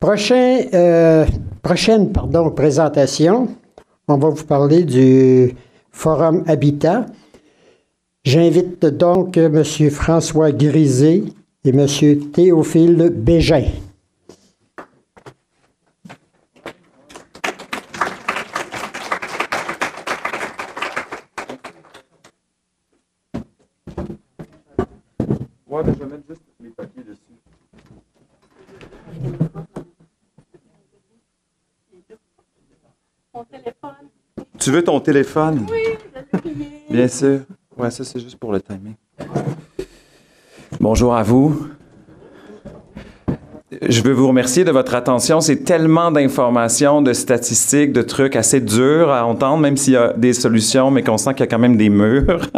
Prochaine présentation, on va vous parler du Forum Habitat. J'invite donc M. François Grisé et M. Théophile Bégin. Ouais, mais je vais mettre juste les papiers dessus. Mon téléphone. Tu veux ton téléphone? Oui, je l'ai oublié. Bien sûr. Ouais, ça c'est juste pour le timing. Bonjour à vous. Je veux vous remercier de votre attention. C'est tellement d'informations, de statistiques, de trucs assez durs à entendre, même s'il y a des solutions, mais qu'on sent qu'il y a quand même des murs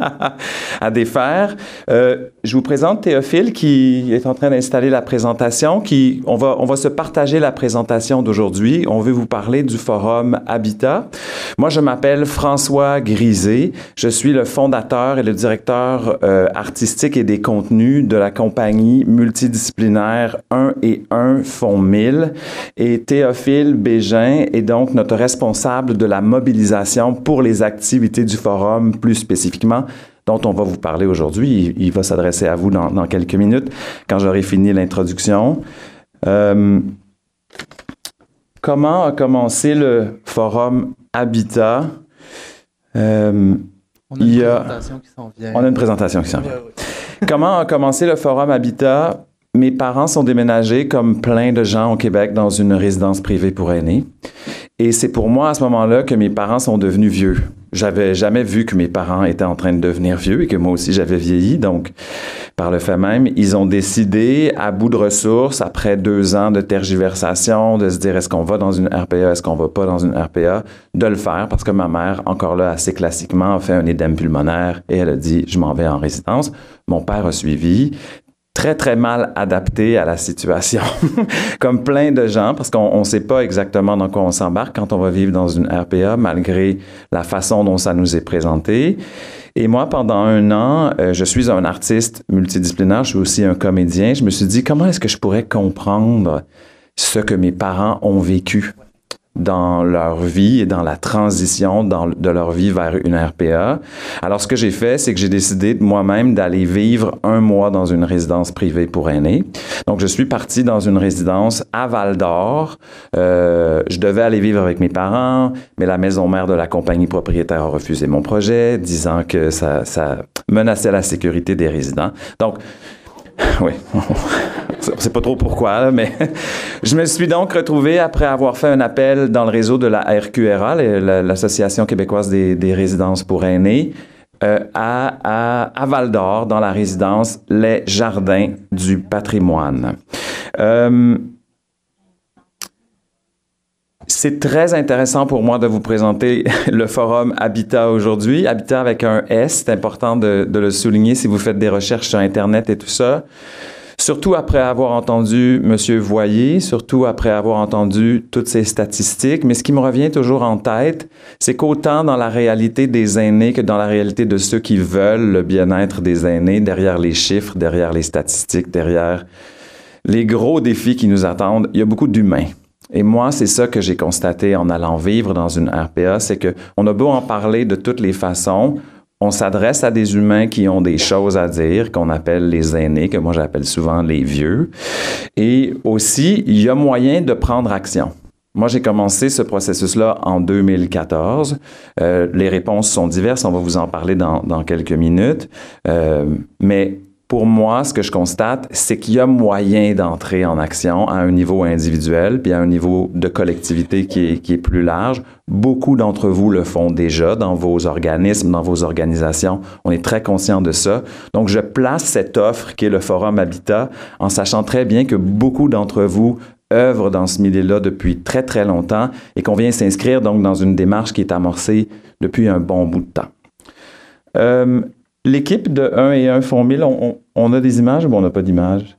à défaire. Je vous présente Théophile qui est en train d'installer la présentation. On va se partager la présentation d'aujourd'hui. On veut vous parler du Forum Habitat. Moi, je m'appelle François Grisé. Je suis le fondateur et le directeur artistique et des contenus de la compagnie multidisciplinaire 1 et 1 Fonds 1000. Et Théophile Bégin est donc notre responsable de la mobilisation pour les activités du Forum, plus spécifiquement, dont on va vous parler aujourd'hui. Il va s'adresser à vous dans quelques minutes, quand j'aurai fini l'introduction. Comment a commencé le Forum Habitat? On a une présentation qui s'en vient. On a une présentation qui s'en vient. Comment a commencé le Forum Habitat? Mes parents sont déménagés, comme plein de gens au Québec, dans une résidence privée pour aînés. Et c'est pour moi, à ce moment-là, que mes parents sont devenus vieux. J'avais jamais vu que mes parents étaient en train de devenir vieux et que moi aussi j'avais vieilli. Donc, par le fait même, ils ont décidé, à bout de ressources, après 2 ans de tergiversation, de se dire est-ce qu'on va dans une RPA, est-ce qu'on va pas dans une RPA, de le faire parce que ma mère, encore là, assez classiquement, a fait un édème pulmonaire et elle a dit je m'en vais en résidence. Mon père a suivi. Très, très mal adapté à la situation, comme plein de gens, parce qu'on ne sait pas exactement dans quoi on s'embarque quand on va vivre dans une RPA, malgré la façon dont ça nous est présenté. Et moi, pendant 1 an, je suis un artiste multidisciplinaire, je suis aussi un comédien. Je me suis dit, comment est-ce que je pourrais comprendre ce que mes parents ont vécu dans leur vie et dans la transition de leur vie vers une RPA. Alors, ce que j'ai fait, c'est que j'ai décidé moi-même d'aller vivre 1 mois dans une résidence privée pour aînés. Donc, je suis parti dans une résidence à Val-d'Or. Je devais aller vivre avec mes parents, mais la maison mère de la compagnie propriétaire a refusé mon projet, disant que ça menaçait la sécurité des résidents. Donc, oui, on ne sait pas trop pourquoi, mais je me suis donc retrouvé, après avoir fait un appel dans le réseau de la RQRA, l'Association québécoise des résidences pour aînés, à Val-d'Or, dans la résidence Les Jardins du patrimoine. C'est très intéressant pour moi de vous présenter le Forum Habitat aujourd'hui. Habitat avec un S, c'est important de le souligner si vous faites des recherches sur Internet et tout ça. Surtout après avoir entendu M. Voyer, surtout après avoir entendu toutes ces statistiques. Mais ce qui me revient toujours en tête, c'est qu'autant dans la réalité des aînés que dans la réalité de ceux qui veulent le bien-être des aînés, derrière les chiffres, derrière les statistiques, derrière les gros défis qui nous attendent, il y a beaucoup d'humains. Et moi, c'est ça que j'ai constaté en allant vivre dans une RPA, c'est que on a beau en parler de toutes les façons, on s'adresse à des humains qui ont des choses à dire, qu'on appelle les aînés, que moi j'appelle souvent les vieux. Et aussi, il y a moyen de prendre action. Moi, j'ai commencé ce processus-là en 2014. Les réponses sont diverses, on va vous en parler dans quelques minutes. Mais pour moi, ce que je constate, c'est qu'il y a moyen d'entrer en action à un niveau individuel, puis à un niveau de collectivité qui est plus large. Beaucoup d'entre vous le font déjà dans vos organismes, dans vos organisations. On est très conscient de ça. Donc, je place cette offre qui est le Forum Habitat en sachant très bien que beaucoup d'entre vous œuvrent dans ce milieu-là depuis très, très longtemps et qu'on vient s'inscrire donc dans une démarche qui est amorcée depuis un bon bout de temps. L'équipe de 1 et 1 Fonds 1000, on a des images ou on n'a pas d'images?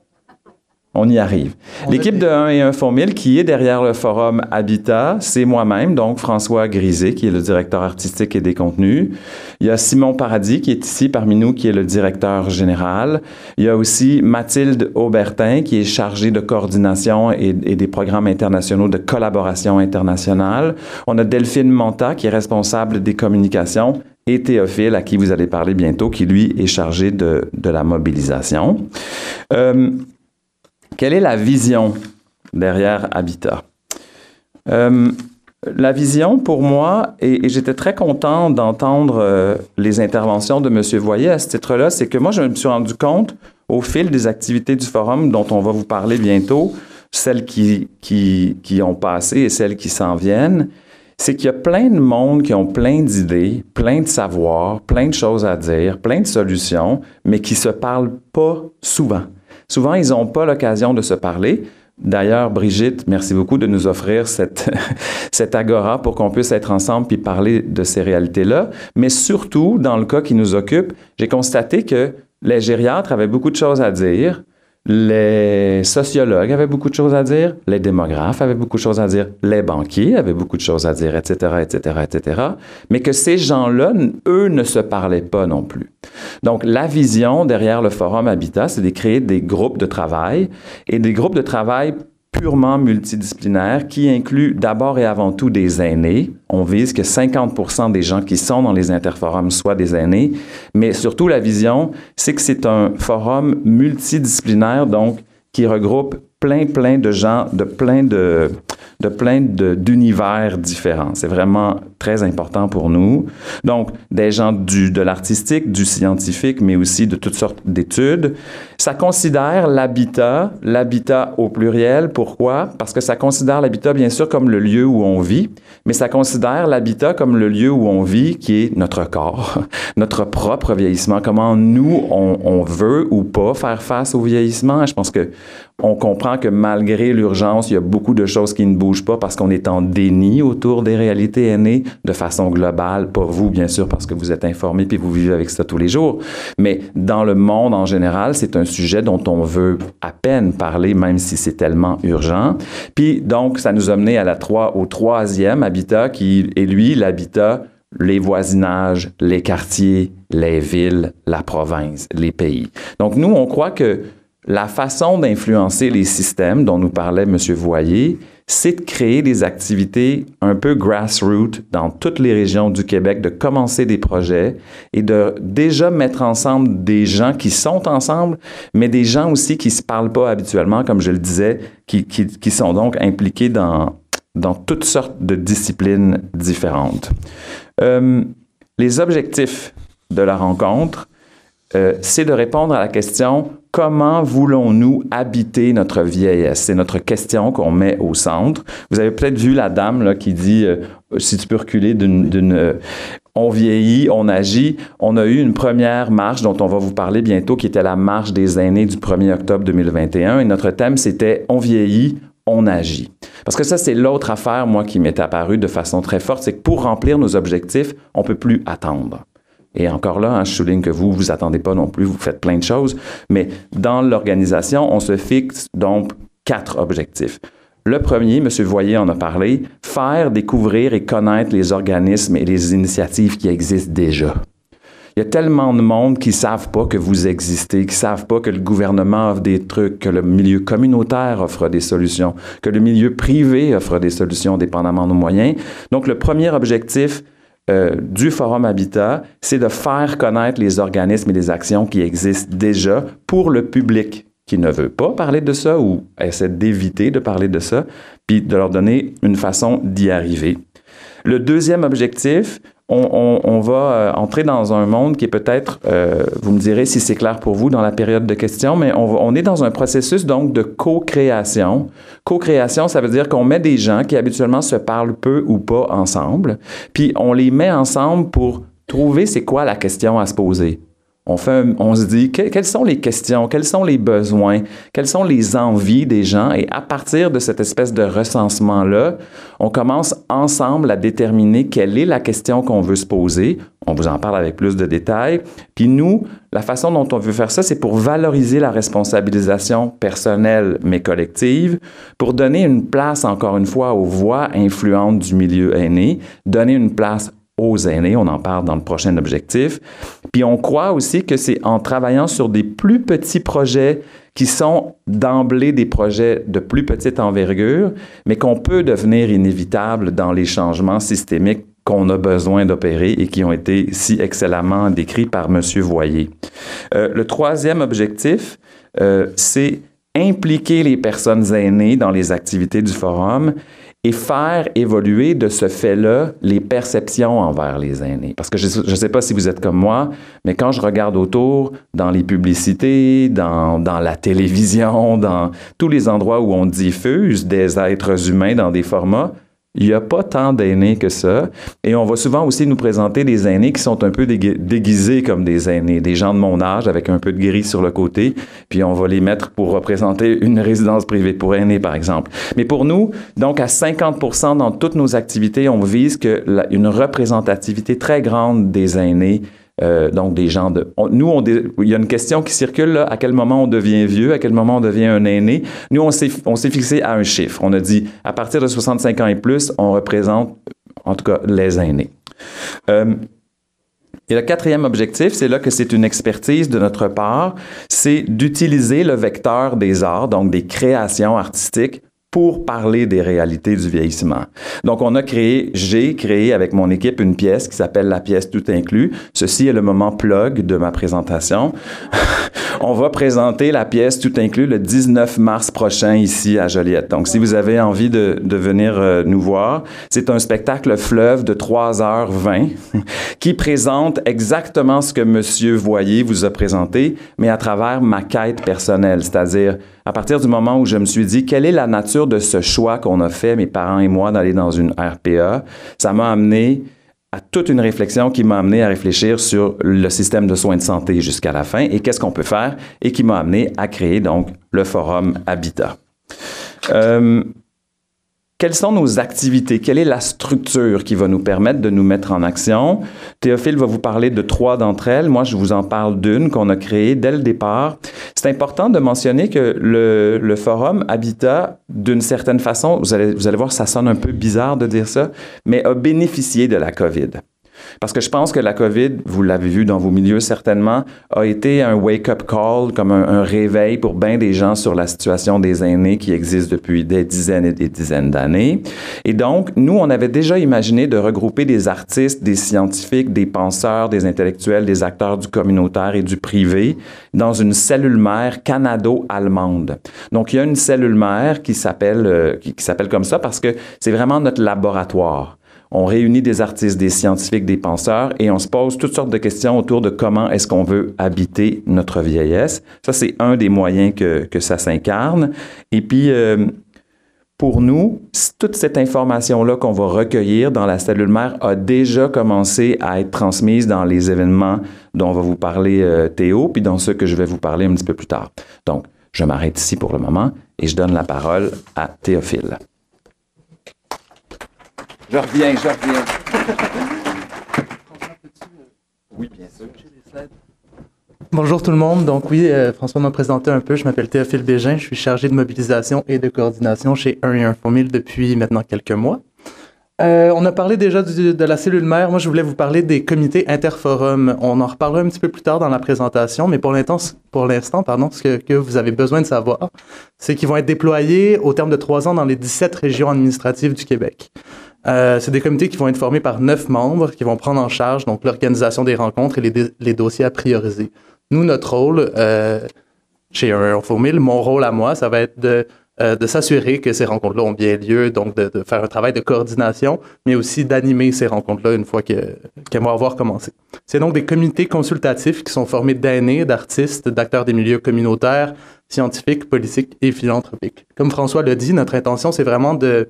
On y arrive. L'équipe de 1 et 1 font 1000 qui est derrière le forum Habitat, c'est moi-même, donc François Grisé, qui est le directeur artistique et des contenus. Il y a Simon Paradis, qui est ici parmi nous, qui est le directeur général. Il y a aussi Mathilde Aubertin, qui est chargée de coordination et des programmes internationaux de collaboration internationale. On a Delphine Monta, qui est responsable des communications, et Théophile, à qui vous allez parler bientôt, qui, lui, est chargé de la mobilisation. Quelle est la vision derrière Habitat? La vision, pour moi, et j'étais très content d'entendre les interventions de M. Voyer à ce titre-là, c'est que moi, je me suis rendu compte, au fil des activités du forum dont on va vous parler bientôt, celles qui ont passé et celles qui s'en viennent, c'est qu'il y a plein de monde qui ont plein d'idées, plein de savoirs, plein de choses à dire, plein de solutions, mais qui se parlent pas souvent. Souvent, ils n'ont pas l'occasion de se parler. D'ailleurs, Brigitte, merci beaucoup de nous offrir cette agora pour qu'on puisse être ensemble puis parler de ces réalités-là. Mais surtout, dans le cas qui nous occupe, j'ai constaté que les gériatres avaient beaucoup de choses à dire, les sociologues avaient beaucoup de choses à dire, les démographes avaient beaucoup de choses à dire, les banquiers avaient beaucoup de choses à dire, etc., etc., etc., mais que ces gens-là, eux, ne se parlaient pas non plus. Donc, la vision derrière le Forum Habitat, c'est de créer des groupes de travail, et des groupes de travail purement multidisciplinaires qui incluent d'abord et avant tout des aînés. On vise que 50% des gens qui sont dans les interforums soient des aînés, mais surtout la vision, c'est que c'est un forum multidisciplinaire, donc qui regroupe plein de gens de plein d'univers différents. C'est vraiment très important pour nous. Donc, des gens de l'artistique, du scientifique, mais aussi de toutes sortes d'études. Ça considère l'habitat au pluriel. Pourquoi? Parce que ça considère l'habitat, bien sûr, comme le lieu où on vit, mais ça considère l'habitat comme le lieu où on vit, qui est notre corps, notre propre vieillissement, comment nous, on veut ou pas faire face au vieillissement. Je pense que on comprend que malgré l'urgence, il y a beaucoup de choses qui ne bougent pas parce qu'on est en déni autour des réalités aînées de façon globale. Pas vous, bien sûr, parce que vous êtes informés puis vous vivez avec ça tous les jours. Mais dans le monde en général, c'est un sujet dont on veut à peine parler, même si c'est tellement urgent. Puis donc, ça nous a mené au troisième habitat qui est, lui, l'habitat, les voisinages, les quartiers, les villes, la province, les pays. Donc, nous, on croit que la façon d'influencer les systèmes dont nous parlait M. Voyer, c'est de créer des activités un peu grassroots dans toutes les régions du Québec, de commencer des projets et de déjà mettre ensemble des gens qui sont ensemble, mais des gens aussi qui ne se parlent pas habituellement, comme je le disais, qui sont donc impliqués dans toutes sortes de disciplines différentes. Les objectifs de la rencontre, c'est de répondre à la question « Comment voulons-nous habiter notre vieillesse? » C'est notre question qu'on met au centre. Vous avez peut-être vu la dame là, qui dit si tu peux reculer on vieillit, on agit. On a eu une première marche dont on va vous parler bientôt, qui était la marche des aînés du 1er octobre 2021. Et notre thème, c'était « On vieillit, on agit ». Parce que ça, c'est l'autre affaire, moi, qui m'est apparue de façon très forte, c'est que pour remplir nos objectifs, on ne peut plus attendre. Et encore là, je souligne que vous attendez pas non plus, vous faites plein de choses, mais dans l'organisation, on se fixe donc 4 objectifs. Le premier, M. Voyer en a parlé, faire découvrir et connaître les organismes et les initiatives qui existent déjà. Il y a tellement de monde qui ne savent pas que vous existez, qui ne savent pas que le gouvernement offre des trucs, que le milieu communautaire offre des solutions, que le milieu privé offre des solutions dépendamment de nos moyens. Donc, le premier objectif du Forum Habitat, c'est de faire connaître les organismes et les actions qui existent déjà pour le public qui ne veut pas parler de ça ou essaie d'éviter de parler de ça, puis de leur donner une façon d'y arriver. Le deuxième objectif, on va entrer dans un monde qui est peut-être, vous me direz si c'est clair pour vous dans la période de questions, mais on est dans un processus donc de co-création. Co-création, ça veut dire qu'on met des gens qui habituellement se parlent peu ou pas ensemble, puis on les met ensemble pour trouver c'est quoi la question à se poser. on se dit quelles sont les questions, quels sont les besoins, quelles sont les envies des gens, et à partir de cette espèce de recensement-là, on commence ensemble à déterminer quelle est la question qu'on veut se poser. On vous en parle avec plus de détails. Puis nous, la façon dont on veut faire ça, c'est pour valoriser la responsabilisation personnelle mais collective, pour donner une place, encore une fois, aux voix influentes du milieu aîné, donner une place aux aînés, on en parle dans le prochain objectif. Puis on croit aussi que c'est en travaillant sur des plus petits projets qui sont d'emblée des projets de plus petite envergure, mais qu'on peut devenir inévitables dans les changements systémiques qu'on a besoin d'opérer et qui ont été si excellemment décrits par M. Voyer. Le troisième objectif, c'est impliquer les personnes aînées dans les activités du forum et faire évoluer de ce fait-là les perceptions envers les aînés. Parce que je ne sais pas si vous êtes comme moi, mais quand je regarde autour, dans les publicités, dans la télévision, dans tous les endroits où on diffuse des êtres humains dans des formats, il n'y a pas tant d'aînés que ça. Et on va souvent aussi nous présenter des aînés qui sont un peu déguisés comme des aînés, des gens de mon âge avec un peu de gris sur le côté, puis on va les mettre pour représenter une résidence privée pour aînés, par exemple. Mais pour nous, donc à 50% dans toutes nos activités, on vise une représentativité très grande des aînés. Donc, des gens de... il y a une question qui circule, là, à quel moment on devient vieux, à quel moment on devient un aîné. Nous, on s'est fixé à un chiffre. On a dit, à partir de 65 ans et plus, on représente, en tout cas, les aînés. Et le quatrième objectif, c'est là que c'est une expertise de notre part, c'est d'utiliser le vecteur des arts, donc des créations artistiques, pour parler des réalités du vieillissement. Donc, j'ai créé avec mon équipe une pièce qui s'appelle la pièce Tout inclus. Ceci est le moment plug de ma présentation. On va présenter la pièce Tout inclus le 19 mars prochain ici à Joliette. Donc, si vous avez envie de venir nous voir, c'est un spectacle fleuve de 3h20 qui présente exactement ce que M. Voyer vous a présenté, mais à travers ma quête personnelle, c'est-à-dire à partir du moment où je me suis dit quelle est la nature de ce choix qu'on a fait, mes parents et moi, d'aller dans une RPA, ça m'a amené à toute une réflexion qui m'a amené à réfléchir sur le système de soins de santé jusqu'à la fin et qu'est-ce qu'on peut faire et qui m'a amené à créer donc le Forum Habitat. Quelles sont nos activités? Quelle est la structure qui va nous permettre de nous mettre en action? Théophile va vous parler de 3 d'entre elles. Moi, je vous en parle d'une qu'on a créée dès le départ. C'est important de mentionner que le Forum Habitat, d'une certaine façon, vous allez voir, ça sonne un peu bizarre de dire ça, mais a bénéficié de la COVID. Parce que je pense que la COVID, vous l'avez vu dans vos milieux certainement, a été un wake-up call, comme un réveil pour bien des gens sur la situation des aînés qui existe depuis des dizaines et des dizaines d'années. Et donc, nous, on avait déjà imaginé de regrouper des artistes, des scientifiques, des penseurs, des intellectuels, des acteurs du communautaire et du privé dans une cellule mère canado-allemande. Donc, il y a une cellule mère qui s'appelle comme ça parce que c'est vraiment notre laboratoire. On réunit des artistes, des scientifiques, des penseurs et on se pose toutes sortes de questions autour de comment est-ce qu'on veut habiter notre vieillesse. Ça, c'est un des moyens que ça s'incarne. Et puis, pour nous, toute cette information-là qu'on va recueillir dans la cellule mère a déjà commencé à être transmise dans les événements dont va vous parler Théo, puis dans ceux que je vais vous parler un petit peu plus tard. Donc, je m'arrête ici pour le moment et je donne la parole à Théophile. Je reviens. Oui, bien sûr. Bonjour tout le monde. Donc oui, François m'a présenté un peu. Je m'appelle Théophile Bégin. Je suis chargé de mobilisation et de coordination chez 1 et 1 Infomil depuis maintenant quelques mois. On a parlé déjà de la cellule mère. Moi, je voulais vous parler des comités interforums. On en reparlera un petit peu plus tard dans la présentation, mais pour l'instant, ce que vous avez besoin de savoir, c'est qu'ils vont être déployés au terme de 3 ans dans les 17 régions administratives du Québec. C'est des comités qui vont être formés par 9 membres qui vont prendre en charge donc l'organisation des rencontres et les dossiers à prioriser. Nous, notre rôle chez 1 Infomil, mon rôle à moi, ça va être de s'assurer que ces rencontres-là ont bien lieu, donc de faire un travail de coordination, mais aussi d'animer ces rencontres-là une fois qu'elles vont avoir commencé. C'est donc des comités consultatifs qui sont formés d'aînés, d'artistes, d'acteurs des milieux communautaires, scientifiques, politiques et philanthropiques. Comme François l'a dit, notre intention, c'est vraiment de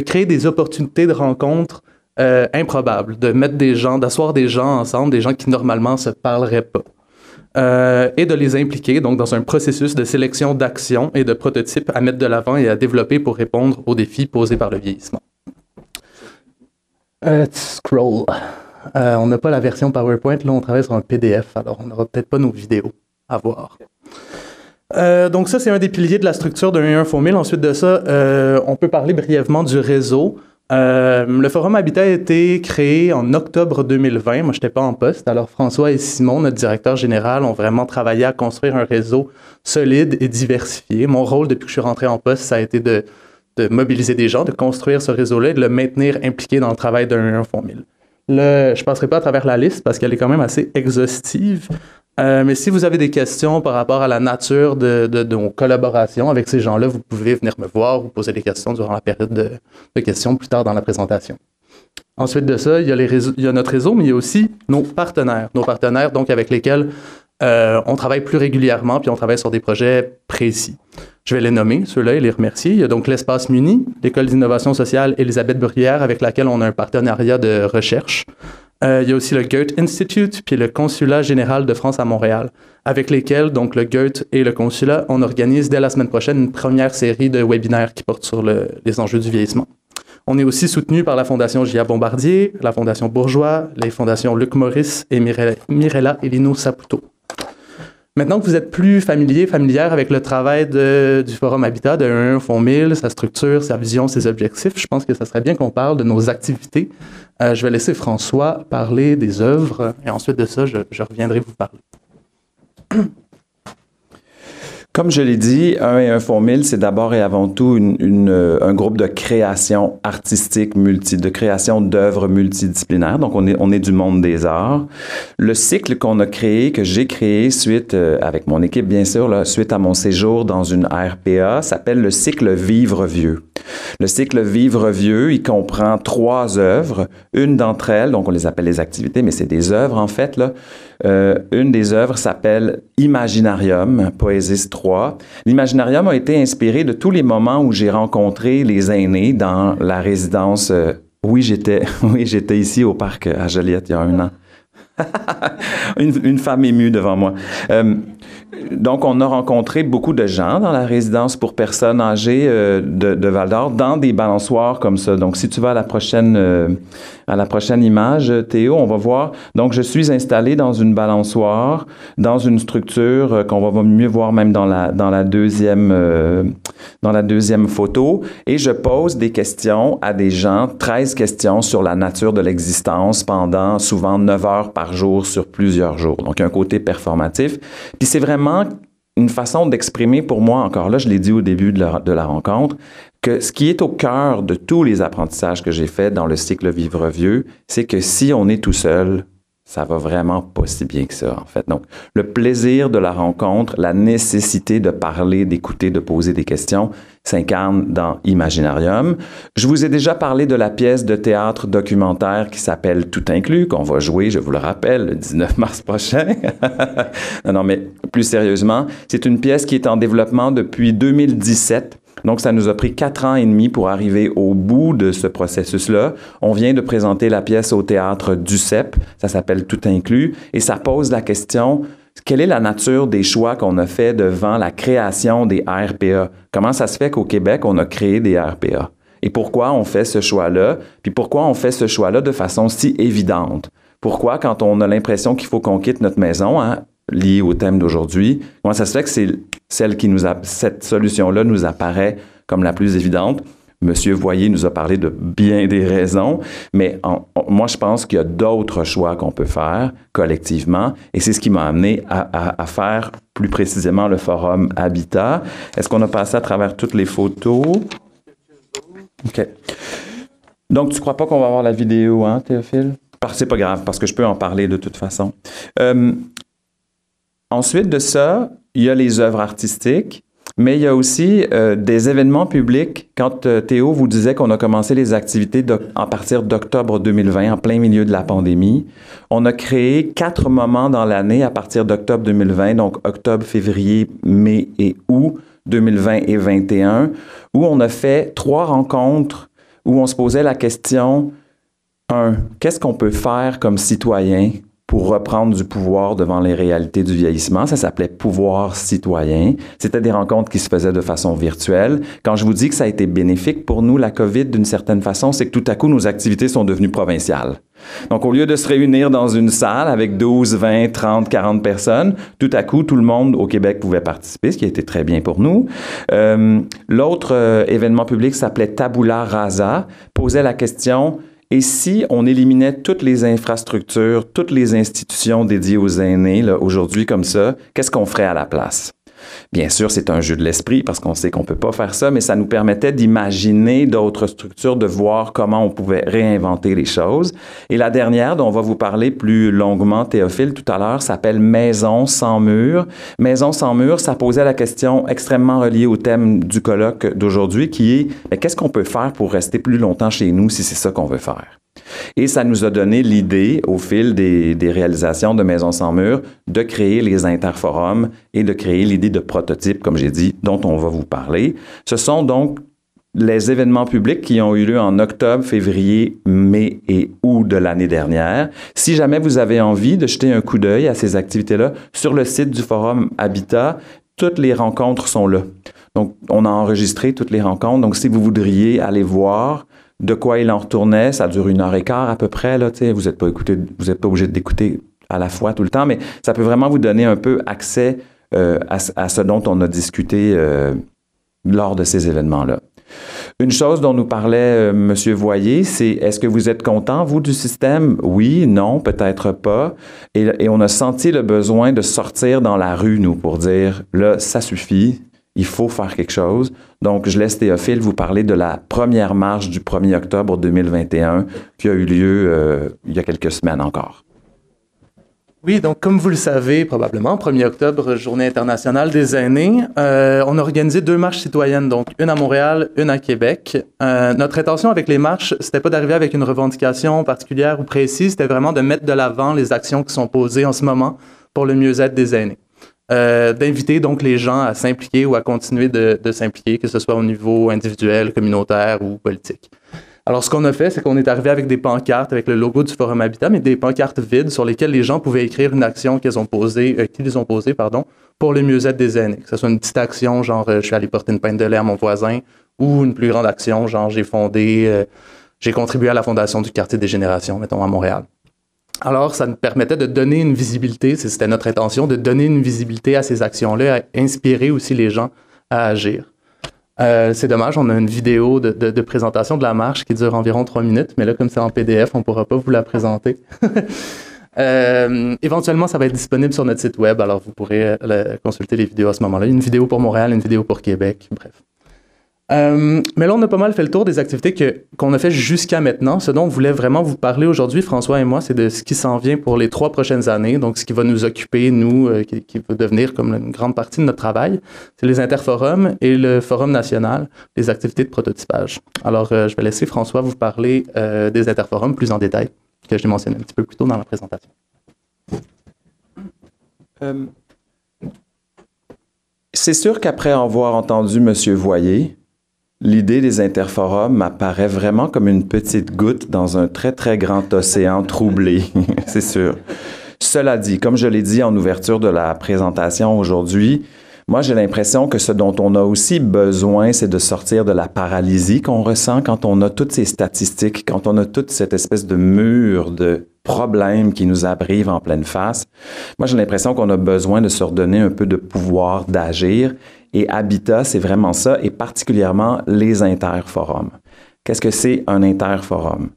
créer des opportunités de rencontres improbables, de mettre d'asseoir des gens ensemble, des gens qui normalement se parleraient pas. et de les impliquer donc dans un processus de sélection d'actions et de prototypes à mettre de l'avant et à développer pour répondre aux défis posés par le vieillissement. Scroll. On n'a pas la version PowerPoint, là on travaille sur un PDF, alors on n'aura peut-être pas nos vidéos à voir. Donc ça, c'est un des piliers de la structure d'un 1 Fond 1000. Ensuite de ça, on peut parler brièvement du réseau. Le Forum Habitat a été créé en octobre 2020. Moi, je n'étais pas en poste. Alors, François et Simon, notre directeur général, ont vraiment travaillé à construire un réseau solide et diversifié. Mon rôle, depuis que je suis rentré en poste, ça a été de mobiliser des gens, de construire ce réseau-là et de le maintenir impliqué dans le travail d'un 1 Fond 1000. Je ne passerai pas à travers la liste parce qu'elle est quand même assez exhaustive. Mais si vous avez des questions par rapport à la nature de nos collaborations avec ces gens-là, vous pouvez venir me voir ou poser des questions durant la période de questions plus tard dans la présentation. Ensuite de ça, il y a notre réseau, mais il y a aussi nos partenaires. Nos partenaires, donc, avec lesquels on travaille plus régulièrement, puis on travaille sur des projets précis. Je vais les nommer, ceux-là, et les remercier. Il y a donc l'Espace Muni, l'École d'innovation sociale Élisabeth Bruyère, avec laquelle on a un partenariat de recherche. Il y a aussi le Goethe Institute, puis le Consulat général de France à Montréal, avec lesquels, donc le Goethe et le Consulat, on organise dès la semaine prochaine une première série de webinaires qui portent sur les enjeux du vieillissement. On est aussi soutenu par la Fondation J.A. Bombardier, la Fondation Bourgeois, les fondations Luc Maurice et Mirella Elino Saputo. Maintenant que vous êtes plus familière avec le travail du Forum Habitat, de 1 Fond 1000, sa structure, sa vision, ses objectifs, je pense que ça serait bien qu'on parle de nos activités. Je vais laisser François parler des œuvres et ensuite de ça, je reviendrai vous parler. Comme je l'ai dit, 1 Fond 1000, c'est d'abord et avant tout un groupe de création artistique de création d'œuvres multidisciplinaires. Donc, on est du monde des arts. Le cycle qu'on a créé, que j'ai créé suite, avec mon équipe bien sûr, là, suite à mon séjour dans une RPA, s'appelle le cycle Vivre Vieux. Le cycle Vivre Vieux, il comprend 3 œuvres. Une d'entre elles, donc on les appelle les activités, mais c'est des œuvres en fait, là. Une des œuvres s'appelle Imaginarium, Poésis 3. L'Imaginarium a été inspiré de tous les moments où j'ai rencontré les aînés dans la résidence. Oui, j'étais ici au parc à Joliette il y a 1 an. une femme émue devant moi. Donc, on a rencontré beaucoup de gens dans la résidence pour personnes âgées de Val-d'Or dans des balançoires comme ça. Donc, si tu vas à la prochaine image, Théo, on va voir. Donc, je suis installé dans une balançoire, dans une structure qu'on va mieux voir même dans la deuxième photo. Et je pose des questions à des gens, 13 questions sur la nature de l'existence pendant souvent 9 heures par jour sur plusieurs jours. Donc, il y a un côté performatif. Puis, c'est vraiment une façon d'exprimer pour moi, encore là, je l'ai dit au début de la rencontre, que ce qui est au cœur de tous les apprentissages que j'ai faits dans le cycle Vivre Vieux, c'est que si on est tout seul, ça va vraiment pas si bien que ça, en fait. Donc, le plaisir de la rencontre, la nécessité de parler, d'écouter, de poser des questions s'incarne dans Imaginarium. Je vous ai déjà parlé de la pièce de théâtre documentaire qui s'appelle Tout inclus, qu'on va jouer, je vous le rappelle, le 19 mars prochain. Non, mais plus sérieusement, c'est une pièce qui est en développement depuis 2017. Donc, ça nous a pris 4 ans et demi pour arriver au bout de ce processus-là. On vient de présenter la pièce au théâtre du CEP. Ça s'appelle Tout inclus. Et ça pose la question, quelle est la nature des choix qu'on a fait devant la création des RPA? Comment ça se fait qu'au Québec, on a créé des RPA? Et pourquoi on fait ce choix-là? Puis pourquoi on fait ce choix-là de façon si évidente? Pourquoi, quand on a l'impression qu'il faut qu'on quitte notre maison, lié au thème d'aujourd'hui, comment ça se fait que c'est cette solution-là nous apparaît comme la plus évidente? Monsieur Voyer nous a parlé de bien des raisons, mais moi, je pense qu'il y a d'autres choix qu'on peut faire collectivement, et c'est ce qui m'a amené à faire plus précisément le Forum Habitat. Est-ce qu'on a passé à travers toutes les photos? OK. Donc, tu ne crois pas qu'on va avoir la vidéo, hein, Théophile? C'est pas grave, parce que je peux en parler de toute façon. Ensuite de ça, il y a les œuvres artistiques, mais il y a aussi des événements publics. Quand Théo vous disait qu'on a commencé les activités à partir d'octobre 2020, en plein milieu de la pandémie, on a créé 4 moments dans l'année à partir d'octobre 2020, donc octobre, février, mai et août 2020 et 2021, où on a fait 3 rencontres où on se posait la question, qu'est-ce qu'on peut faire comme citoyen pour reprendre du pouvoir devant les réalités du vieillissement. Ça s'appelait Pouvoir citoyen. C'était des rencontres qui se faisaient de façon virtuelle. Quand je vous dis que ça a été bénéfique pour nous, la COVID, d'une certaine façon, c'est que tout à coup, nos activités sont devenues provinciales. Donc, au lieu de se réunir dans une salle avec 12, 20, 30, 40 personnes, tout à coup, tout le monde au Québec pouvait participer, ce qui a été très bien pour nous. L'autre événement public s'appelait Tabula Rasa, posait la question: et si on éliminait toutes les infrastructures, toutes les institutions dédiées aux aînés, là, aujourd'hui comme ça, qu'est-ce qu'on ferait à la place? Bien sûr, c'est un jeu de l'esprit parce qu'on sait qu'on ne peut pas faire ça, mais ça nous permettait d'imaginer d'autres structures, de voir comment on pouvait réinventer les choses. Et la dernière, dont on va vous parler plus longuement, Théophile, tout à l'heure, s'appelle Maison sans mur. Maison sans mur, ça posait la question extrêmement reliée au thème du colloque d'aujourd'hui, qui est mais qu'est-ce qu'on peut faire pour rester plus longtemps chez nous si c'est ça qu'on veut faire? Et ça nous a donné l'idée, au fil des réalisations de Maison sans mur, de créer les interforums et de créer l'idée de prototype, comme j'ai dit, dont on va vous parler. Ce sont donc les événements publics qui ont eu lieu en octobre, février, mai et août de l'année dernière. Si jamais vous avez envie de jeter un coup d'œil à ces activités-là, sur le site du Forum Habitat, toutes les rencontres sont là. Donc, on a enregistré toutes les rencontres. Donc, si vous voudriez aller voir de quoi il en retournait, ça dure 1h15 à peu près, là, vous n'êtes pas obligé d'écouter à la fois tout le temps, mais ça peut vraiment vous donner un peu accès à ce dont on a discuté lors de ces événements-là. Une chose dont nous parlait M. Voyer, c'est est-ce que vous êtes content, vous, du système? Oui, non, peut-être pas. Et on a senti le besoin de sortir dans la rue, nous, pour dire, là, ça suffit. Il faut faire quelque chose. Donc, je laisse Théophile vous parler de la première marche du 1er octobre 2021 qui a eu lieu il y a quelques semaines encore. Oui, donc comme vous le savez probablement, 1er octobre, Journée internationale des aînés, on a organisé 2 marches citoyennes, donc une à Montréal, une à Québec. Notre intention avec les marches, c'était pas d'arriver avec une revendication particulière ou précise, c'était vraiment de mettre de l'avant les actions qui sont posées en ce moment pour le mieux-être des aînés. D'inviter donc les gens à s'impliquer ou à continuer de s'impliquer, que ce soit au niveau individuel, communautaire ou politique. Alors, ce qu'on a fait, c'est qu'on est arrivé avec des pancartes avec le logo du Forum Habitat, mais des pancartes vides sur lesquelles les gens pouvaient écrire une action qu'ils ont posée, pour le mieux-être des aînés. Que ce soit une petite action, genre je suis allé porter une pinte de lait à mon voisin, ou une plus grande action, genre j'ai contribué à la fondation du quartier des générations, mettons, à Montréal. Alors, ça nous permettait de donner une visibilité, c'était notre intention, de donner une visibilité à ces actions-là, à inspirer aussi les gens à agir. C'est dommage, on a une vidéo de présentation de la marche qui dure environ 3 minutes, mais là, comme c'est en PDF, on ne pourra pas vous la présenter. Éventuellement, ça va être disponible sur notre site web, alors vous pourrez consulter les vidéos à ce moment-là. Une vidéo pour Montréal, une vidéo pour Québec, bref. Mais là, on a pas mal fait le tour des activités qu'on a fait jusqu'à maintenant. Ce dont on voulait vraiment vous parler aujourd'hui, François et moi, c'est de ce qui s'en vient pour les 3 prochaines années. Donc, ce qui va nous occuper, nous, qui va devenir comme une grande partie de notre travail, c'est les interforums et le Forum national, les activités de prototypage. Alors, je vais laisser François vous parler des interforums plus en détail, que j'ai mentionné un petit peu plus tôt dans la présentation. C'est sûr qu'après avoir entendu M. Voyer, l'idée des interforums m'apparaît vraiment comme une petite goutte dans un très, très grand océan troublé, c'est sûr. Cela dit, comme je l'ai dit en ouverture de la présentation aujourd'hui, moi, j'ai l'impression que ce dont on a aussi besoin, c'est de sortir de la paralysie qu'on ressent quand on a toutes ces statistiques, quand on a toute cette espèce de mur de problèmes qui nous abrivent en pleine face. Moi, j'ai l'impression qu'on a besoin de se redonner un peu de pouvoir d'agir. Et Habitat, c'est vraiment ça, et particulièrement les interforums. Qu'est-ce que c'est un interforum?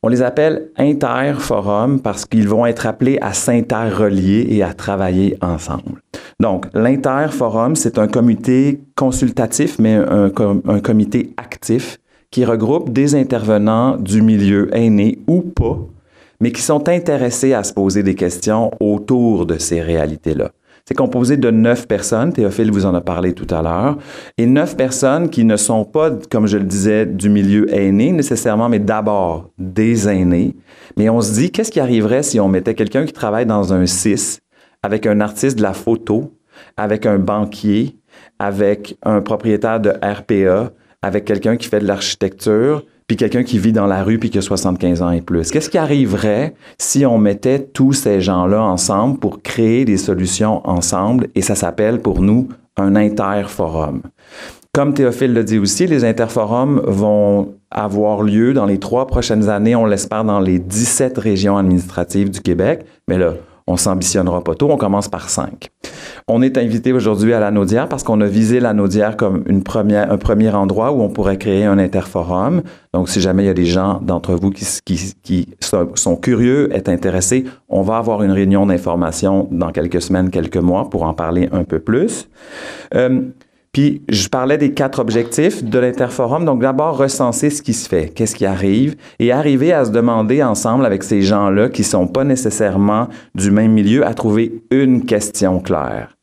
On les appelle interforums parce qu'ils vont être appelés à s'interrelier et à travailler ensemble. Donc, l'interforum, c'est un comité consultatif, mais un comité actif qui regroupe des intervenants du milieu aîné ou pas, mais qui sont intéressés à se poser des questions autour de ces réalités-là. C'est composé de 9 personnes, Théophile vous en a parlé tout à l'heure, et 9 personnes qui ne sont pas, comme je le disais, du milieu aîné nécessairement, mais d'abord des aînés. Mais on se dit, qu'est-ce qui arriverait si on mettait quelqu'un qui travaille dans un CIS, avec un artiste de la photo, avec un banquier, avec un propriétaire de RPA, avec quelqu'un qui fait de l'architecture, puis quelqu'un qui vit dans la rue puis qui a 75 ans et plus. Qu'est-ce qui arriverait si on mettait tous ces gens-là ensemble pour créer des solutions ensemble? Et ça s'appelle pour nous un interforum. Comme Théophile le dit aussi, les interforums vont avoir lieu dans les 3 prochaines années, on l'espère, dans les 17 régions administratives du Québec. Mais là, on s'ambitionnera pas tôt, on commence par 5. On est invité aujourd'hui à Lanaudière parce qu'on a visé Lanaudière comme un premier endroit où on pourrait créer un interforum. Donc, si jamais il y a des gens d'entre vous qui sont curieux, est intéressés, on va avoir une réunion d'information dans quelques semaines, quelques mois pour en parler un peu plus. Puis, je parlais des 4 objectifs de l'interforum. Donc, d'abord, recenser ce qui se fait, qu'est-ce qui arrive, et arriver à se demander ensemble avec ces gens-là qui sont pas nécessairement du même milieu à trouver une question claire.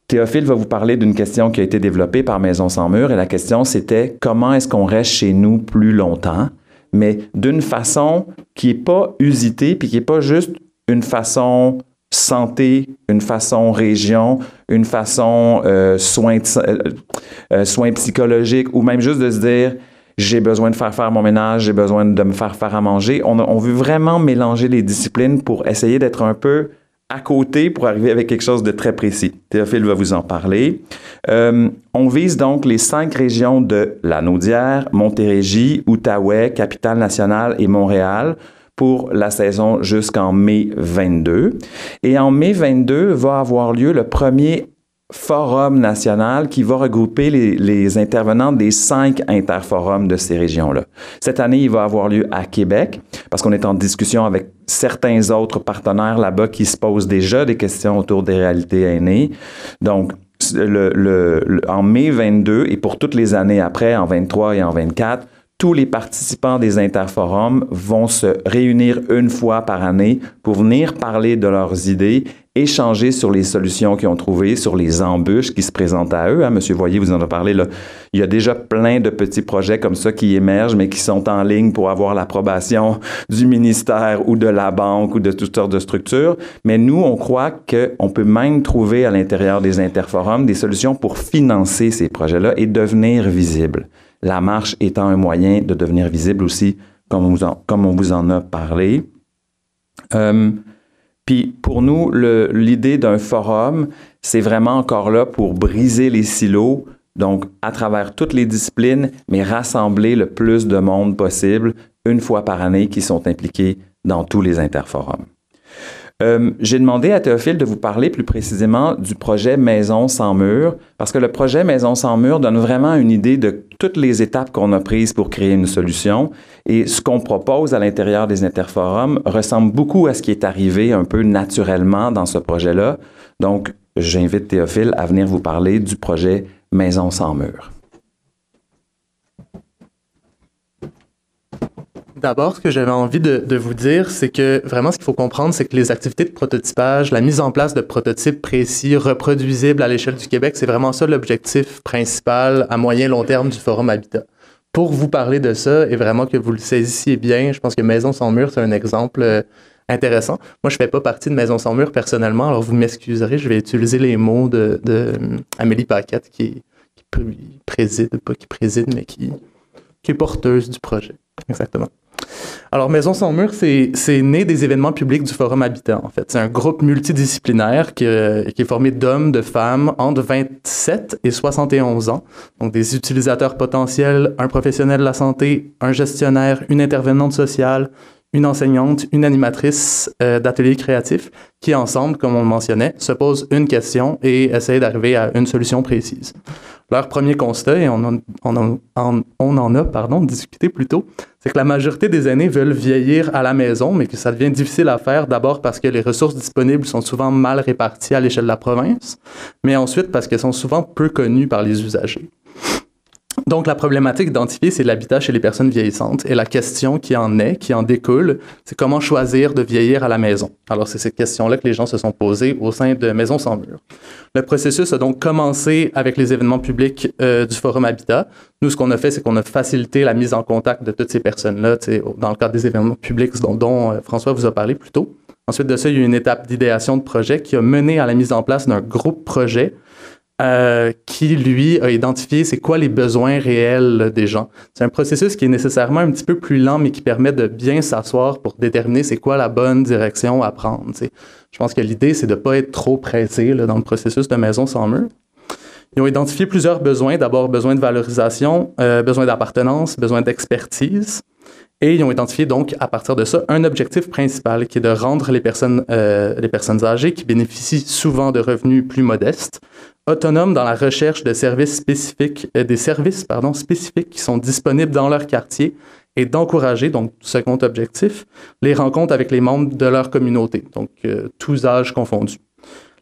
Théophile va vous parler d'une question qui a été développée par Maisons sans murs, et la question, c'était comment est-ce qu'on reste chez nous plus longtemps, mais d'une façon qui est pas usitée, puis qui est pas juste une façon santé, une façon région, une façon soins psychologiques, ou même juste de se dire j'ai besoin de faire mon ménage, j'ai besoin de me faire à manger. On veut vraiment mélanger les disciplines pour essayer d'être un peu à côté pour arriver avec quelque chose de très précis. Théophile va vous en parler. On vise donc les 5 régions de Lanaudière, Montérégie, Outaouais, Capitale-Nationale et Montréal pour la saison jusqu'en mai 22. Et en mai 22 va avoir lieu le premier forum national qui va regrouper les intervenants des 5 interforums de ces régions-là. Cette année, il va avoir lieu à Québec parce qu'on est en discussion avec certains autres partenaires là-bas qui se posent déjà des questions autour des réalités aînées. Donc, en mai 22 et pour toutes les années après, en 23 et en 24, tous les participants des interforums vont se réunir une fois par année pour venir parler de leurs idées, échanger sur les solutions qu'ils ont trouvées, sur les embûches qui se présentent à eux. Hein, Monsieur Voyer vous en a parlé, là. Il y a déjà plein de petits projets comme ça qui émergent, mais qui sont en ligne pour avoir l'approbation du ministère ou de la banque ou de toutes sortes de structures. Mais nous, on croit qu'on peut même trouver à l'intérieur des interforums des solutions pour financer ces projets-là et devenir visibles. La marche étant un moyen de devenir visible aussi, comme on vous en a parlé. Puis pour nous, l'idée d'un forum, c'est vraiment encore là pour briser les silos, donc à travers toutes les disciplines, mais rassembler le plus de monde possible, une fois par année, qui sont impliqués dans tous les interforums. J'ai demandé à Théophile de vous parler plus précisément du projet Maisons sans murs, parce que le projet Maisons sans murs donne vraiment une idée de toutes les étapes qu'on a prises pour créer une solution. Et ce qu'on propose à l'intérieur des interforums ressemble beaucoup à ce qui est arrivé un peu naturellement dans ce projet-là. Donc, j'invite Théophile à venir vous parler du projet Maisons sans murs. D'abord, ce que j'avais envie de vous dire, c'est que vraiment ce qu'il faut comprendre, c'est que les activités de prototypage, la mise en place de prototypes précis, reproduisibles à l'échelle du Québec, c'est vraiment ça l'objectif principal à moyen long terme du Forum Habitat. Pour vous parler de ça et vraiment que vous le saisissiez bien, je pense que Maisons sans murs, c'est un exemple intéressant. Moi, je fais pas partie de Maisons sans murs personnellement, alors vous m'excuserez, je vais utiliser les mots de Amélie Paquette qui préside, mais qui est porteuse du projet. Exactement. Alors, Maisons sans murs, c'est né des événements publics du Forum Habitat, en fait. C'est un groupe multidisciplinaire qui est formé d'hommes, de femmes entre 27 et 71 ans. Donc, des utilisateurs potentiels, un professionnel de la santé, un gestionnaire, une intervenante sociale, une enseignante, une animatrice d'ateliers créatifs qui, ensemble, comme on le mentionnait, se posent une question et essayent d'arriver à une solution précise. Leur premier constat, et on en a discuté plus tôt, c'est que la majorité des aînés veulent vieillir à la maison, mais que ça devient difficile à faire, d'abord parce que les ressources disponibles sont souvent mal réparties à l'échelle de la province, mais ensuite parce qu'elles sont souvent peu connues par les usagers. Donc, la problématique identifiée, c'est l'habitat chez les personnes vieillissantes. Et la question qui en découle, c'est comment choisir de vieillir à la maison. Alors, c'est cette question-là que les gens se sont posées au sein de Maisons sans murs. Le processus a donc commencé avec les événements publics du Forum Habitat. Nous, ce qu'on a fait, c'est qu'on a facilité la mise en contact de toutes ces personnes-là, dans le cadre des événements publics dont François vous a parlé plus tôt. Ensuite de ça, il y a eu une étape d'idéation de projet qui a mené à la mise en place d'un groupe projet qui, lui, a identifié c'est quoi les besoins réels des gens. C'est un processus qui est nécessairement un petit peu plus lent, mais qui permet de bien s'asseoir pour déterminer c'est quoi la bonne direction à prendre. T'sais. Je pense que l'idée, c'est de ne pas être trop pressé là, dans le processus de Maison sans mur. Ils ont identifié plusieurs besoins. D'abord, besoin de valorisation, besoin d'appartenance, besoin d'expertise. Et ils ont identifié donc, à partir de ça, un objectif principal qui est de rendre les personnes âgées qui bénéficient souvent de revenus plus modestes autonomes dans la recherche de services spécifiques, spécifiques qui sont disponibles dans leur quartier et d'encourager, donc second objectif, les rencontres avec les membres de leur communauté, donc tous âges confondus.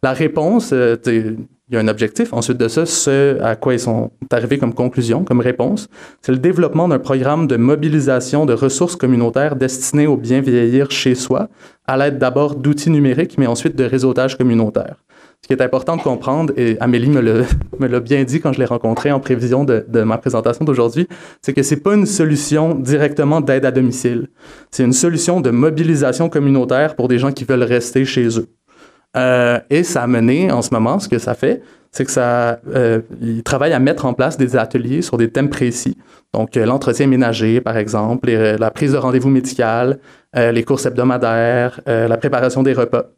La réponse, il y a un objectif. Ensuite de ça, ce à quoi ils sont arrivés comme conclusion, comme réponse, c'est le développement d'un programme de mobilisation de ressources communautaires destinées au bien vieillir chez soi, à l'aide d'abord d'outils numériques, mais ensuite de réseautage communautaire. Ce qui est important de comprendre, et Amélie me l'a bien dit quand je l'ai rencontrée en prévision de ma présentation d'aujourd'hui, c'est que c'est pas une solution directement d'aide à domicile. C'est une solution de mobilisation communautaire pour des gens qui veulent rester chez eux. Et ça a mené, en ce moment, ce que ça fait, c'est que ils travaillent à mettre en place des ateliers sur des thèmes précis. Donc, l'entretien ménager, par exemple, la prise de rendez-vous médical, les courses hebdomadaires, la préparation des repas.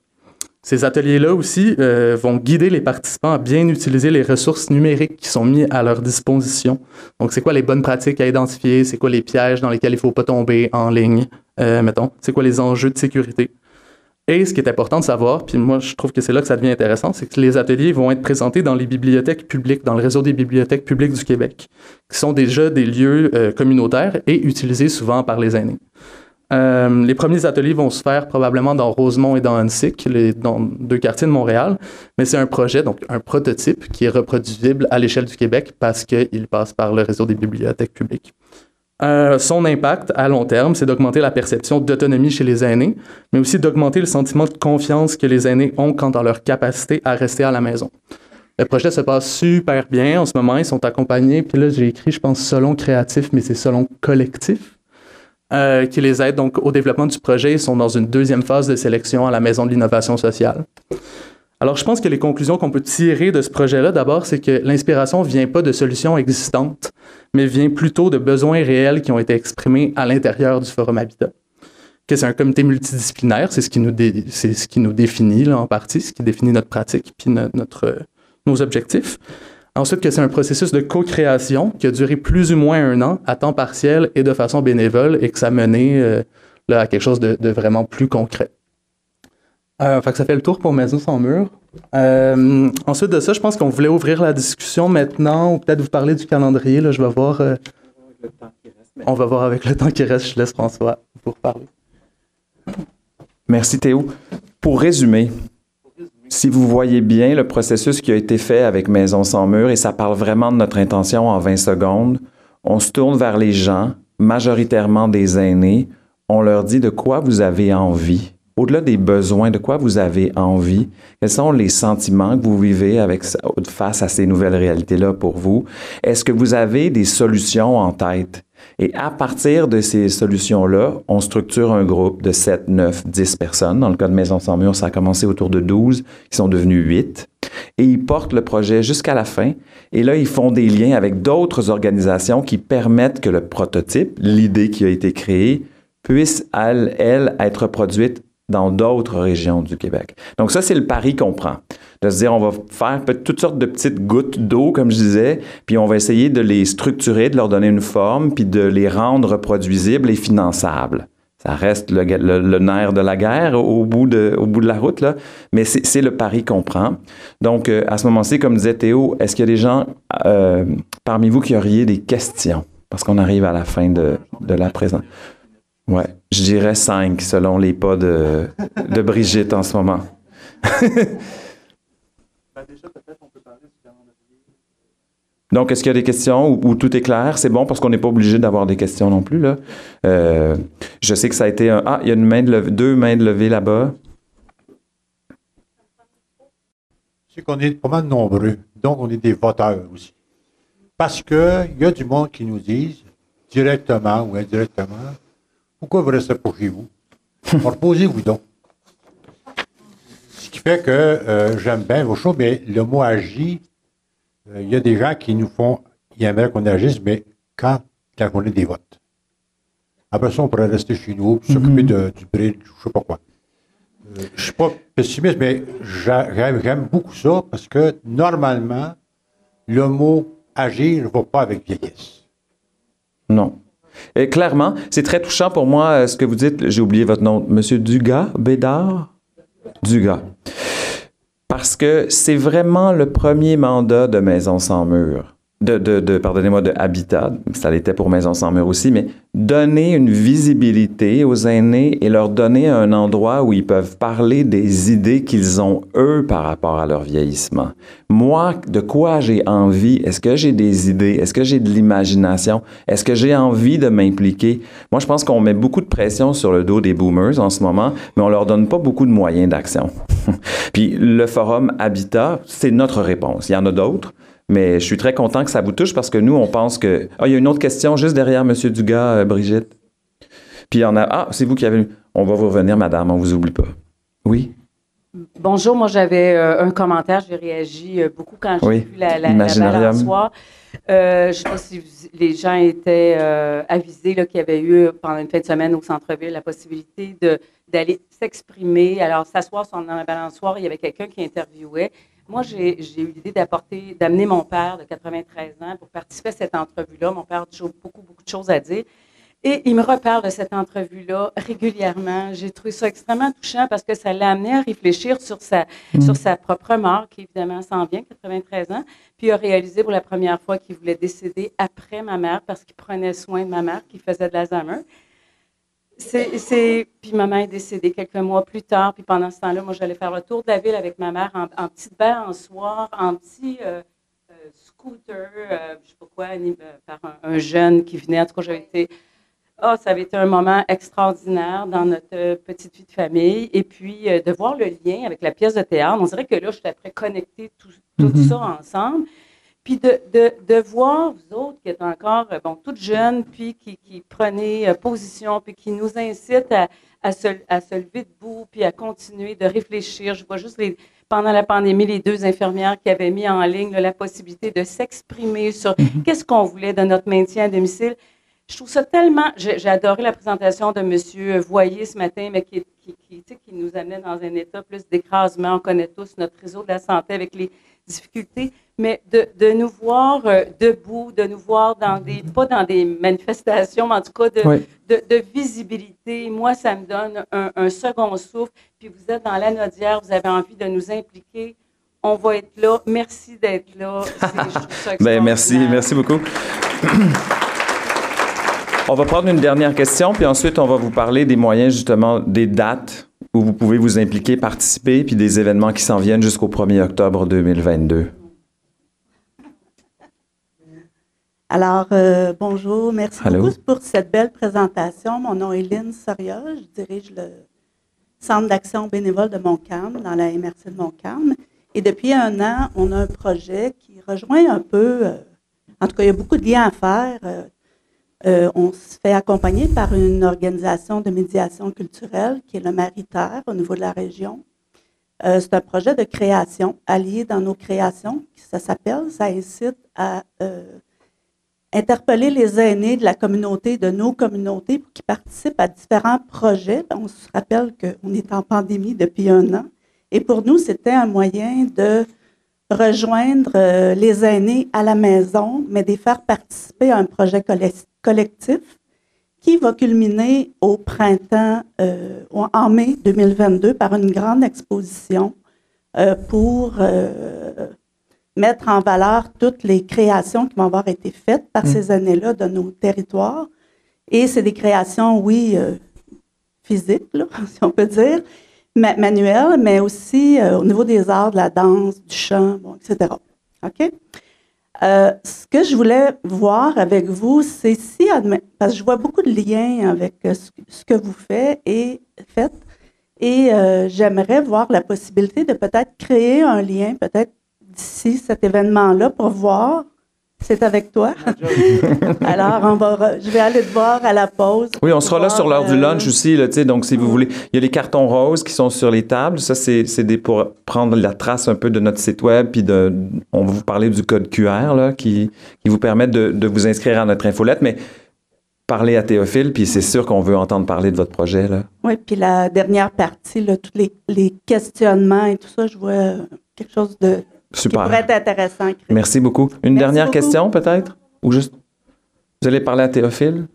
Ces ateliers-là aussi vont guider les participants à bien utiliser les ressources numériques qui sont mises à leur disposition. Donc, c'est quoi les bonnes pratiques à identifier? C'est quoi les pièges dans lesquels il ne faut pas tomber en ligne, mettons? C'est quoi les enjeux de sécurité? Et ce qui est important de savoir, puis moi je trouve que c'est là que ça devient intéressant, c'est que les ateliers vont être présentés dans les bibliothèques publiques, dans le réseau des bibliothèques publiques du Québec, qui sont déjà des lieux communautaires et utilisés souvent par les aînés. Les premiers ateliers vont se faire probablement dans Rosemont et dans Huntsic, dans 2 quartiers de Montréal, mais c'est un projet, donc un prototype qui est reproduisible à l'échelle du Québec parce qu'il passe par le réseau des bibliothèques publiques. Son impact à long terme, c'est d'augmenter la perception d'autonomie chez les aînés, mais aussi d'augmenter le sentiment de confiance que les aînés ont quant à leur capacité à rester à la maison. Le projet se passe super bien. En ce moment, ils sont accompagnés, puis là, j'ai écrit, je pense, Solon Créatif, mais c'est Solon Collectif, qui les aide donc au développement du projet. Ils sont dans une 2e phase de sélection à la Maison de l'innovation sociale. Alors, je pense que les conclusions qu'on peut tirer de ce projet-là, d'abord, c'est que l'inspiration ne vient pas de solutions existantes, mais vient plutôt de besoins réels qui ont été exprimés à l'intérieur du Forum Habitat. Que c'est un comité multidisciplinaire, c'est ce qui nous définit là, en partie, ce qui définit notre pratique puis nos objectifs. Ensuite, que c'est un processus de co-création qui a duré plus ou moins 1 an, à temps partiel et de façon bénévole, et que ça a mené à quelque chose de vraiment plus concret. Fait que ça fait le tour pour Maison sans mur. Ensuite de ça, je pense qu'on voulait ouvrir la discussion maintenant, ou peut-être vous parler du calendrier. Là, je vais voir. On va voir avec le temps qui reste. Je laisse François vous reparler. Merci Théo. Pour résumer, si vous voyez bien le processus qui a été fait avec Maison sans mur, et ça parle vraiment de notre intention en 20 secondes, on se tourne vers les gens, majoritairement des aînés, on leur dit de quoi vous avez envie. Au-delà des besoins, de quoi vous avez envie? Quels sont les sentiments que vous vivez face à ces nouvelles réalités-là pour vous? Est-ce que vous avez des solutions en tête? Et à partir de ces solutions-là, on structure un groupe de 7, 9, 10 personnes. Dans le cas de Maison sans mur, ça a commencé autour de 12, ils sont devenus 8. Et ils portent le projet jusqu'à la fin. Et là, ils font des liens avec d'autres organisations qui permettent que le prototype, l'idée qui a été créée, puisse, elle, être reproduite dans d'autres régions du Québec. Donc ça, c'est le pari qu'on prend. De se dire, on va faire toutes sortes de petites gouttes d'eau, comme je disais, puis on va essayer de les structurer, de leur donner une forme, puis de les rendre reproduisibles et finançables. Ça reste le nerf de la guerre au bout de la route, là, mais c'est le pari qu'on prend. Donc, à ce moment-ci, comme disait Théo, est-ce qu'il y a des gens parmi vous qui auriez des questions? Parce qu'on arrive à la fin de la présence. Ouais, je dirais 5 selon les pas de Brigitte en ce moment. Donc, est-ce qu'il y a des questions ou tout est clair? C'est bon parce qu'on n'est pas obligé d'avoir des questions non plus, là. Je sais que ça a été un... Ah, il y a une main de levée, 2 mains de levée là-bas. C'est qu'on est pas mal nombreux, donc on est des voteurs aussi. Parce qu'il y a du monde qui nous disent, directement ou indirectement, pourquoi vous restez pas chez vous? Reposez-vous donc. Ce qui fait que j'aime bien vos choses, mais le mot agit, Il y a des gens qui ils aimeraient qu'on agisse, mais quand on a des votes. Après ça, on pourrait rester chez nous, puis s'occuper du bridge, je ne sais pas quoi. Je ne suis pas pessimiste, mais j'aime beaucoup ça parce que normalement, le mot agir ne va pas avec vieillesse. Non. Et clairement, c'est très touchant pour moi ce que vous dites. J'ai oublié votre nom. Monsieur Dugas, Bédard? Dugas. Parce que c'est vraiment le premier mandat de Maison sans mur. Pardonnez-moi, de Habitat, ça l'était pour Maison sans mur aussi, mais donner une visibilité aux aînés et leur donner un endroit où ils peuvent parler des idées qu'ils ont, eux, par rapport à leur vieillissement. Moi, de quoi j'ai envie? Est-ce que j'ai des idées? Est-ce que j'ai de l'imagination? Est-ce que j'ai envie de m'impliquer? Moi, je pense qu'on met beaucoup de pression sur le dos des boomers en ce moment, mais on leur donne pas beaucoup de moyens d'action. Puis le Forum Habitat, c'est notre réponse. Il y en a d'autres. Mais je suis très content que ça vous touche parce que nous, on pense que... Ah, il y a une autre question juste derrière M. Dugas, Brigitte. Puis il y en a... Ah, c'est vous qui avez... On va vous revenir, madame, on vous oublie pas. Oui? Bonjour, moi j'avais un commentaire, j'ai réagi beaucoup quand j'ai vu la balançoire. Je ne sais pas si les gens étaient avisés qu'il y avait eu pendant une fin de semaine au centre-ville la possibilité d'aller s'exprimer. Alors, s'asseoir dans la balançoire, il y avait quelqu'un qui interviewait. Moi, j'ai eu l'idée d'amener mon père de 93 ans pour participer à cette entrevue-là. Mon père a toujours beaucoup de choses à dire. Et il me reparle de cette entrevue-là régulièrement. J'ai trouvé ça extrêmement touchant parce que ça l'a amené à réfléchir sur sa propre mort, qui évidemment s'en vient, 93 ans. Puis il a réalisé pour la première fois qu'il voulait décéder après ma mère parce qu'il prenait soin de ma mère qui faisait de l'Alzheimer. Puis ma mère est décédée quelques mois plus tard. Puis pendant ce temps-là, moi, j'allais faire le tour de la ville avec ma mère en petite balançoire, en petit scooter, je ne sais pas quoi, par un jeune qui venait. En tout cas, j'avais été... ça avait été un moment extraordinaire dans notre petite vie de famille. Et puis, de voir le lien avec la pièce de théâtre, on dirait que là, je suis après connecter tout ça ensemble. Puis de voir, vous autres, qui êtes encore, toutes jeunes, puis qui prenez position, puis qui nous incitent à se lever debout, puis à continuer de réfléchir. Je vois juste, pendant la pandémie, les 2 infirmières qui avaient mis en ligne la possibilité de s'exprimer sur qu'est-ce qu'on voulait de notre maintien à domicile. Je trouve ça tellement... J'ai adoré la présentation de M. Voyer ce matin, mais qui nous amenait dans un état plus d'écrasement. On connaît tous notre réseau de la santé avec les difficultés, mais de nous voir debout, de nous voir pas dans des manifestations, mais en tout cas de visibilité. Moi, ça me donne un second souffle. Puis vous êtes dans l'Anaudière, vous avez envie de nous impliquer. On va être là. Merci d'être là. Je trouve ça extraordinaire. Merci beaucoup. On va prendre une dernière question, puis ensuite, on va vous parler des moyens, justement, des dates où vous pouvez vous impliquer, participer, puis des événements qui s'en viennent jusqu'au 1er octobre 2022. Alors, bonjour. Merci beaucoup pour cette belle présentation. Mon nom est Lynne Soria. Je dirige le Centre d'action bénévole de Montcalm, dans la MRC de Montcalm. Et depuis 1 an, on a un projet qui rejoint un peu... en tout cas, il y a beaucoup de liens à faire. On se fait accompagner par une organisation de médiation culturelle qui est le Maritaire au niveau de la région. C'est un projet de création allié dans nos créations, ça s'appelle. Ça incite à interpeller les aînés de la communauté, de nos communautés, pour qu'ils participent à différents projets. On se rappelle qu'on est en pandémie depuis 1 an. Et pour nous, c'était un moyen de rejoindre les aînés à la maison, mais de les faire participer à un projet collectif qui va culminer au printemps, en mai 2022, par une grande exposition pour mettre en valeur toutes les créations qui vont avoir été faites par ces aînés-là de nos territoires. Et c'est des créations, oui, physiques, là, si on peut dire, manuelles, mais aussi au niveau des arts, de la danse, du chant, etc. OK? Ce que je voulais voir avec vous, c'est parce que je vois beaucoup de liens avec ce que vous faites, et j'aimerais voir la possibilité de peut-être créer un lien, peut-être d'ici cet événement-là, pour voir C'est avec toi. Alors, je vais aller te voir à la pause. Oui, on sera là sur l'heure du lunch aussi, là, donc si vous voulez. Il y a les cartons roses qui sont sur les tables. Ça, c'est pour prendre la trace un peu de notre site web, puis on va vous parler du code QR là, qui vous permet de vous inscrire à notre infolette, mais parlez à Théophile, puis c'est sûr qu'on veut entendre parler de votre projet. Là. Oui, puis la dernière partie, là, tous les questionnements et tout ça, je vois quelque chose de... Super. Qui pourrait être intéressant. Chris. Merci beaucoup. Une dernière question, peut-être? Ou juste... Vous allez parler à Théophile?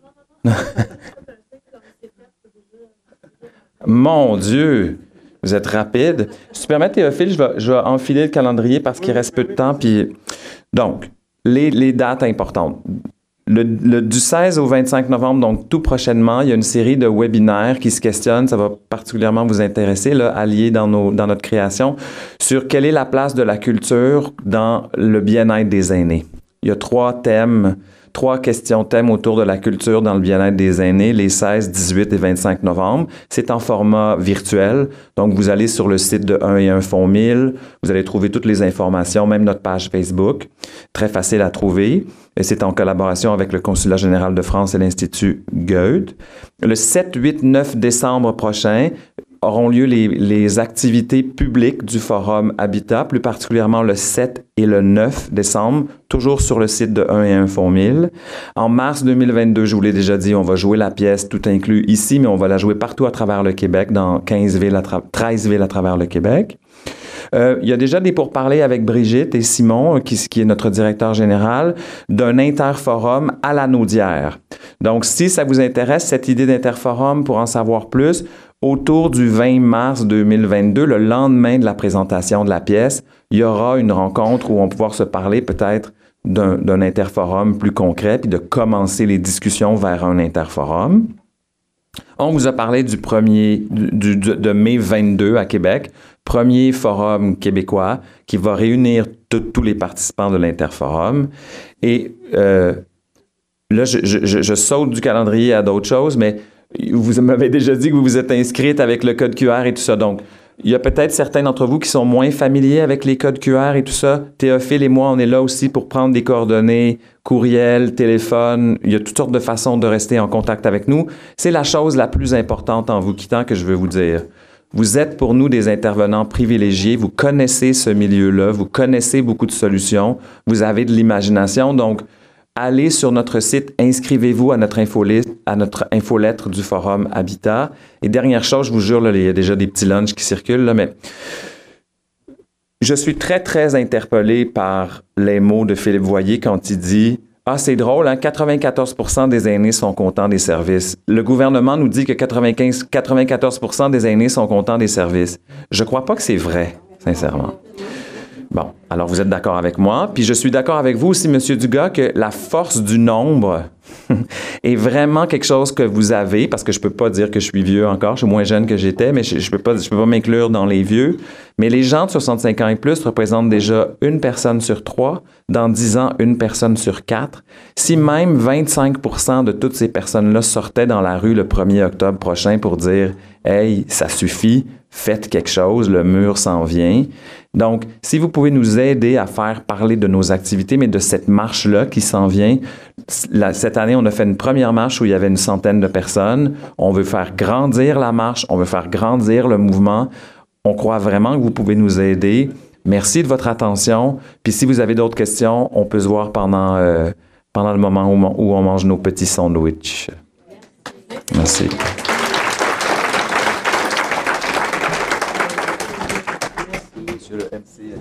Mon Dieu! Vous êtes rapide. Si tu permets, Théophile, je vais enfiler le calendrier parce qu'il reste peu de temps. Puis... Donc, les dates importantes. Du 16 au 25 novembre, donc tout prochainement, il y a une série de webinaires qui se questionnent, ça va particulièrement vous intéresser, là, alliés dans notre création, sur quelle est la place de la culture dans le bien-être des aînés. Il y a 3 questions-thèmes autour de la culture dans le bien-être des aînés, les 16, 18 et 25 novembre. C'est en format virtuel, donc vous allez sur le site de 1 et 1 font 1000, vous allez trouver toutes les informations, même notre page Facebook, très facile à trouver. Et c'est en collaboration avec le Consulat général de France et l'Institut Goethe. Le 7, 8, 9 décembre prochain auront lieu les activités publiques du Forum Habitat, plus particulièrement le 7 et le 9 décembre, toujours sur le site de 1 et 1 font 1000. En mars 2022, je vous l'ai déjà dit, on va jouer la pièce tout inclus ici, mais on va la jouer partout à travers le Québec, dans 13 villes à travers le Québec. Il y a déjà des pourparlers avec Brigitte et Simon, qui est notre directeur général, d'un interforum à la Naudière. Donc, si ça vous intéresse, cette idée d'interforum, pour en savoir plus, autour du 20 mars 2022, le lendemain de la présentation de la pièce, il y aura une rencontre où on va pouvoir se parler peut-être d'un interforum plus concret, puis de commencer les discussions vers un interforum. On vous a parlé de mai 22 à Québec, premier forum québécois qui va réunir tous les participants de l'interforum. Et là, je saute du calendrier à d'autres choses, mais vous m'avez déjà dit que vous vous êtes inscrite avec le code QR et tout ça. Donc, il y a peut-être certains d'entre vous qui sont moins familiers avec les codes QR et tout ça. Théophile et moi, on est là aussi pour prendre des coordonnées, courriel, téléphone. Il y a toutes sortes de façons de rester en contact avec nous. C'est la chose la plus importante en vous quittant que je veux vous dire. Vous êtes pour nous des intervenants privilégiés. Vous connaissez ce milieu-là. Vous connaissez beaucoup de solutions. Vous avez de l'imagination. Donc, allez sur notre site, inscrivez-vous à notre infolettre du Forum Habitat. Et dernière chose, je vous jure, là, il y a déjà des petits lunchs qui circulent, là, mais je suis très, très interpellé par les mots de Philippe Voyer quand il dit « Ah, c'est drôle, hein, 94% des aînés sont contents des services. Le gouvernement nous dit que 94% des aînés sont contents des services. » Je ne crois pas que c'est vrai, sincèrement. Bon, alors vous êtes d'accord avec moi. Puis je suis d'accord avec vous aussi, M. Dugas, que la force du nombre est vraiment quelque chose que vous avez, parce que je peux pas dire que je suis vieux encore, je suis moins jeune que j'étais, mais je peux pas m'inclure dans les vieux. Mais les gens de 65 ans et plus représentent déjà 1 personne sur 3, dans 10 ans, 1 personne sur 4. Si même 25% de toutes ces personnes-là sortaient dans la rue le 1er octobre prochain pour dire « Hey, ça suffit, faites quelque chose, le mur s'en vient », donc, si vous pouvez nous aider à faire parler de nos activités, mais de cette marche-là qui s'en vient, cette année, on a fait une première marche où il y avait une centaine de personnes. On veut faire grandir la marche, on veut faire grandir le mouvement. On croit vraiment que vous pouvez nous aider. Merci de votre attention. Puis si vous avez d'autres questions, on peut se voir pendant le moment où on mange nos petits sandwichs. Merci. Monsieur le MC.